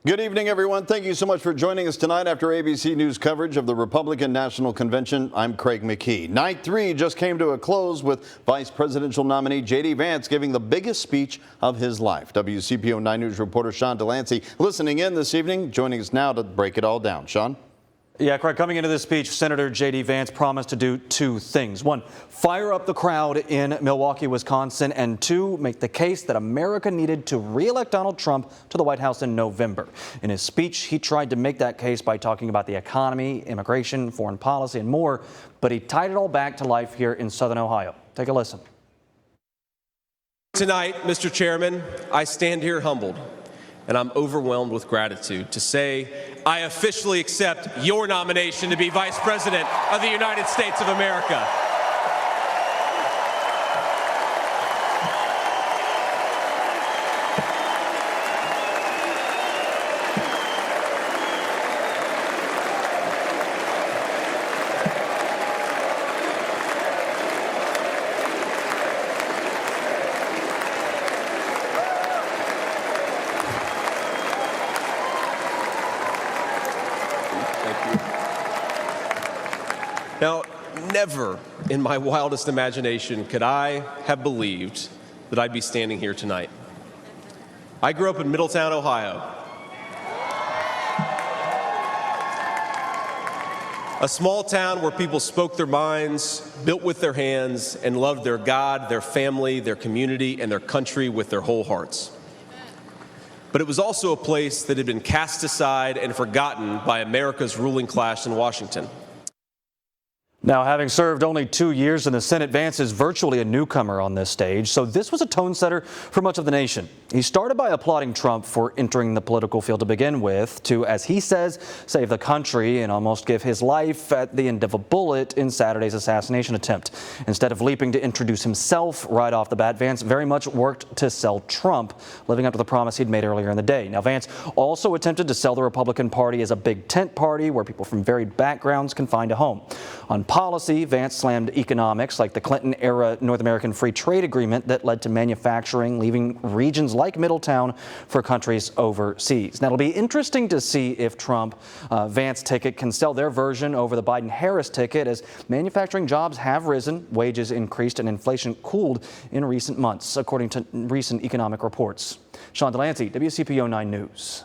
Good evening, everyone. Thank you so much for joining us tonight after ABC News coverage of the Republican National Convention. I'm Craig McKee. Night 3 just came to a close with Vice Presidential nominee J.D. Vance giving the biggest speech of his life. WCPO 9 News reporter Sean Delancey listening in this evening, joining us now to break it all down. Sean? Yeah, Craig, coming into this speech, Senator J.D. Vance promised to do two things. One, fire up the crowd in Milwaukee, Wisconsin, and two, make the case that America needed to re-elect Donald Trump to the White House in November. In his speech, he tried to make that case by talking about the economy, immigration, foreign policy, and more, but he tied it all back to life here in Southern Ohio. Take a listen. Tonight, Mr. Chairman, I stand here humbled, and I'm overwhelmed with gratitude to say I officially accept your nomination to be Vice President of the United States of America. Now, never in my wildest imagination could I have believed that I'd be standing here tonight. I grew up in Middletown, Ohio, a small town where people spoke their minds, built with their hands, and loved their God, their family, their community, and their country with their whole hearts. But it was also a place that had been cast aside and forgotten by America's ruling class in Washington. Now, having served only 2 years in the Senate, Vance is virtually a newcomer on this stage, so this was a tone setter for much of the nation. He started by applauding Trump for entering the political field to begin with, to, as he says, save the country and almost give his life at the end of a bullet in Saturday's assassination attempt. Instead of leaping to introduce himself right off the bat, Vance very much worked to sell Trump, living up to the promise he'd made earlier in the day. Now, Vance also attempted to sell the Republican Party as a big tent party where people from varied backgrounds can find a home. On policy, Vance slammed economics like the Clinton-era North American Free Trade Agreement that led to manufacturing leaving regions like Middletown for countries overseas. Now, it'll be interesting to see if Vance ticket can sell their version over the Biden-Harris ticket, as manufacturing jobs have risen, wages increased, and inflation cooled in recent months, according to recent economic reports. Sean Delancey, WCPO 9 News.